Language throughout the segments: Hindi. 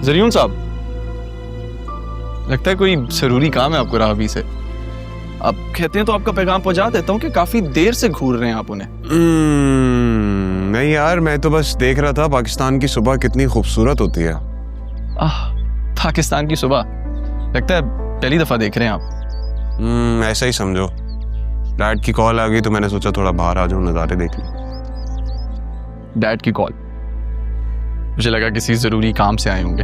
जरियून साहब, लगता है कोई जरूरी काम है आपको रावी से। आप कहते हैं तो आपका पैगाम पहुंचा देता हूँ कि काफी देर से घूर रहे हैं आप उन्हें। नहीं यार, मैं तो बस देख रहा था पाकिस्तान की सुबह कितनी खूबसूरत होती है। पाकिस्तान की सुबह, लगता है पहली दफा देख रहे हैं आप। ऐसा ही समझो। डैड की कॉल आ गई तो मैंने सोचा थोड़ा बाहर आ जाऊं, नज़ारे देख लूं। डैड की कॉल? मुझे लगा किसी जरूरी काम से आए होंगे।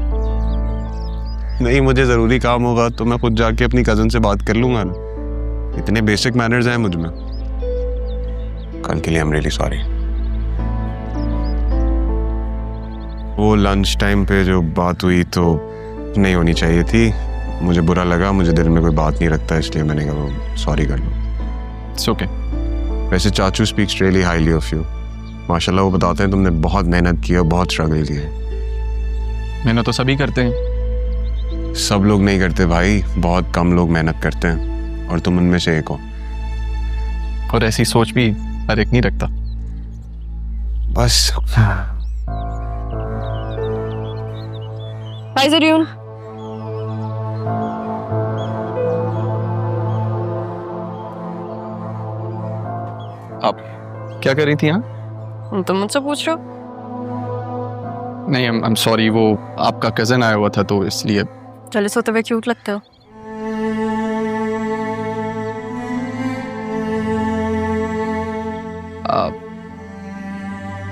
नहीं, मुझे ज़रूरी काम होगा तो मैं खुद जाके अपनी कज़न से बात कर लूंगा ना। इतने बेसिक मैनर्स हैं मुझ में। कल के लिए आई एम रियली सॉरी। वो लंच टाइम पे जो बात हुई तो नहीं होनी चाहिए थी। मुझे बुरा लगा, मुझे दिल में कोई बात नहीं रखता, इसलिए मैंने कहा वो सॉरी कर लूँ। It's okay. वैसे चाचू speaks really highly of you. माशाल्लाह, वो बताते हैं तुमने बहुत मेहनत की और बहुत स्ट्रगल की है। मेहनत तो सभी करते हैं। सब लोग नहीं करते भाई, बहुत कम लोग मेहनत करते हैं और तुम उनमें से एक हो। और ऐसी सोच भी हर एक नहीं रखता। बस। हाय जरियून। आप क्या कर रही थी यहाँ? तुम मुझसे पूछ रहे हो? नहीं, आई एम सॉरी, वो आपका कजन आया हुआ था तो इसलिए। चले सोते हुए क्यूट लगते हो।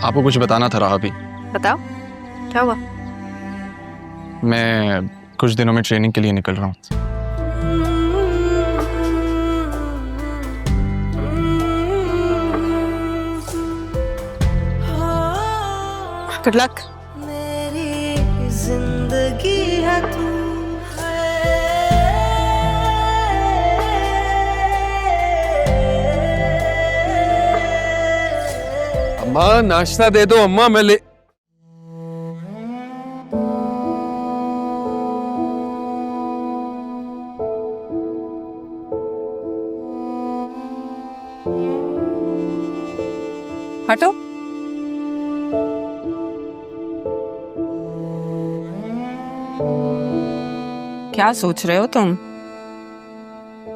आपको कुछ बताना था रहा भी। बताओ, क्या हुआ? मैं कुछ दिनों में ट्रेनिंग के लिए निकल रहा हूँ। Good luck. मेरी जिंदगी है तू। अम्मा नाश्ता दे दो अम्मा, मैं ले। हटो। क्या सोच रहे हो तुम?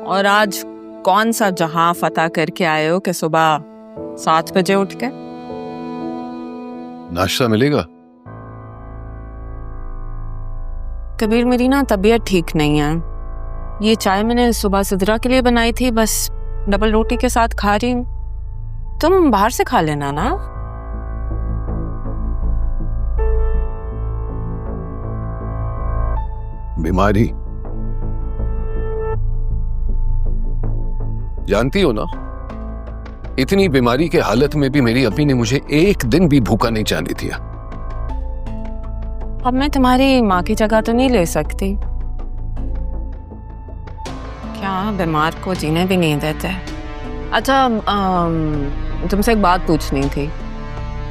और आज कौन सा जहां फतह करके आए हो कि सुबह 7 बजे उठ के? नाश्ता मिलेगा? कबीर, मेरी ना तबीयत ठीक नहीं है। ये चाय मैंने सुबह सिद्रा के लिए बनाई थी, बस डबल रोटी के साथ खा रही हूँ। तुम बाहर से खा लेना ना। बीमारी जानती हो ना, इतनी बीमारी के हालत में भी मेरी अम्मी ने मुझे एक दिन भी भूखा नहीं जाने दिया। अब मैं तुम्हारी माँ की जगह तो नहीं ले सकती। क्या बीमार को जीने भी नहीं देते। अच्छा, तुमसे एक बात पूछनी थी।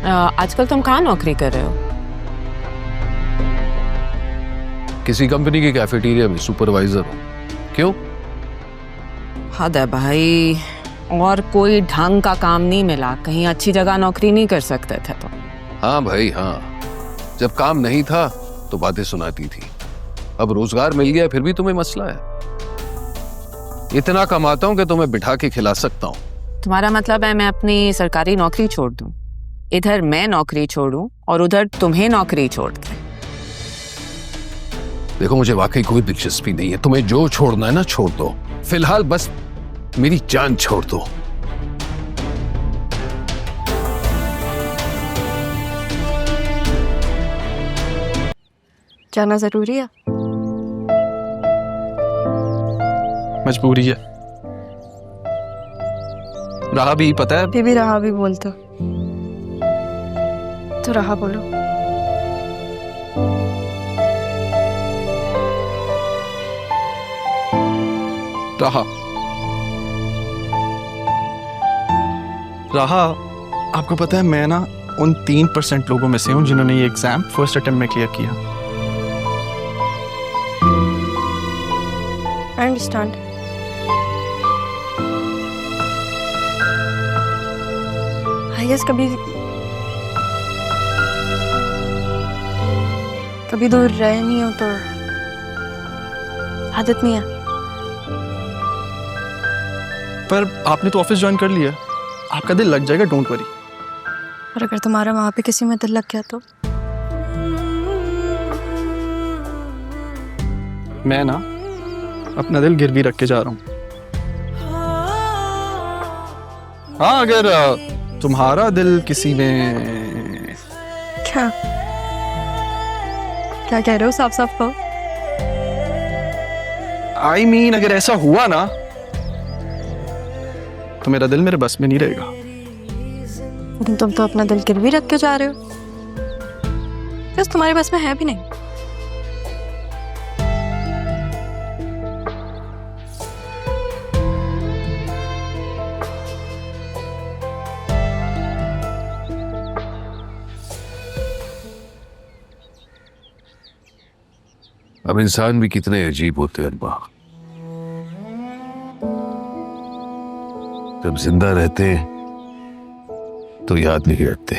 आजकल तुम कहाँ नौकरी कर रहे हो? किसी कंपनी के कैफेटेरिया में सुपरवाइजर हूँ। क्यों? हद है भाई, और कोई ढंग का काम नहीं मिला? कहीं अच्छी जगह नौकरी नहीं कर सकते थे तो? हाँ भाई हाँ, जब काम नहीं था तो बातें सुनाती थी। अब रोजगार मिल गया फिर भी तुम्हें मसला है। इतना कमाता हूं कि तुम्हें बिठा के खिला सकता हूं। तुम्हारा मतलब है मैं अपनी सरकारी नौकरी छोड़ दूं? इधर मैं नौकरी छोड़ूं और उधर तुम्हें नौकरी छोड़ दें? देखो, मुझे वाकई कोई दिलचस्पी नहीं है। तुम्हें जो छोड़ना है ना छोड़ दो। फिलहाल बस मेरी जान छोड़ दो। जाना जरूरी है? मजबूरी है। रहा भी पता है। भी रहा भी बोलते तो रहा बोलो। रहा, आपको पता है मैं ना उन 3% लोगों में से हूं जिन्होंने ये एग्जाम फर्स्ट अटेम्प्ट में क्लियर किया। I understand. आई गेस कभी कभी दूर रहे नहीं हो तो आदत नहीं है। पर आपने तो ऑफिस ज्वाइन कर लिया, आपका दिल लग जाएगा, डोंट वरी। और अगर तुम्हारा वहां पे किसी में दिल लग गया तो? मैं ना अपना दिल गिरवी रख के जा रहा हूँ। हाँ, अगर तुम्हारा दिल किसी में... क्या क्या कह रहे हो? साफ साफ कहो। I mean, अगर ऐसा हुआ ना तो मेरा दिल मेरे बस में नहीं रहेगा। लेकिन तुम तो अपना दिल गिरवी रख के जा रहे हो, बस तुम्हारे बस में है भी नहीं। अब इंसान भी कितने अजीब होते हैं अम्मा। जब जिंदा रहते हैं तो याद नहीं रखते,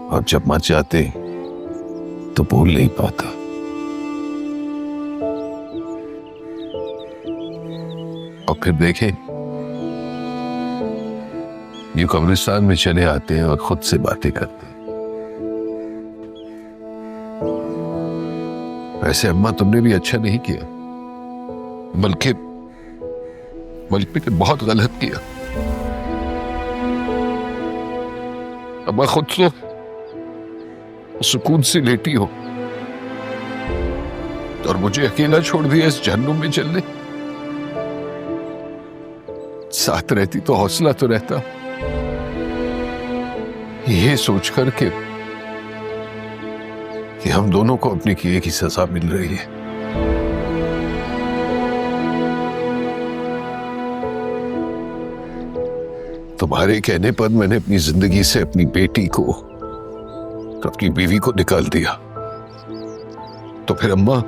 और जब मर जाते तो भूल नहीं पाता। और फिर देखें, ये कब्रिस्तान में चले आते हैं और खुद से बातें करते हैं। वैसे अम्मा तुमने भी अच्छा नहीं किया, बल्कि बहुत गलत किया। अम्मा खुद तो सुकून से लेटी हो और मुझे अकेला छोड़ दिया इस जहन्नुम में चलने। साथ रहती तो हौसला तो रहता, ये सोचकर कि हम दोनों को अपने किए की सजा मिल रही है। तुम्हारे कहने पर मैंने अपनी जिंदगी से अपनी बेटी को, अपनी बीवी को निकाल दिया, तो फिर अम्मा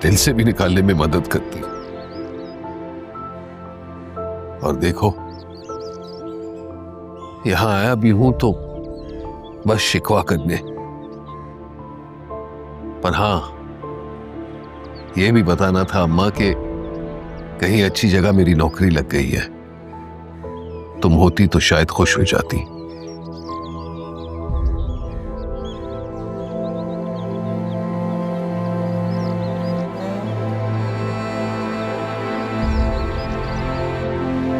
दिल से भी निकालने में मदद करती। और देखो, यहां आया भी हूं तो बस शिकवा करने, पर हां, यह भी बताना था अम्मा के कहीं अच्छी जगह मेरी नौकरी लग गई है। तुम होती तो शायद खुश हो जाती।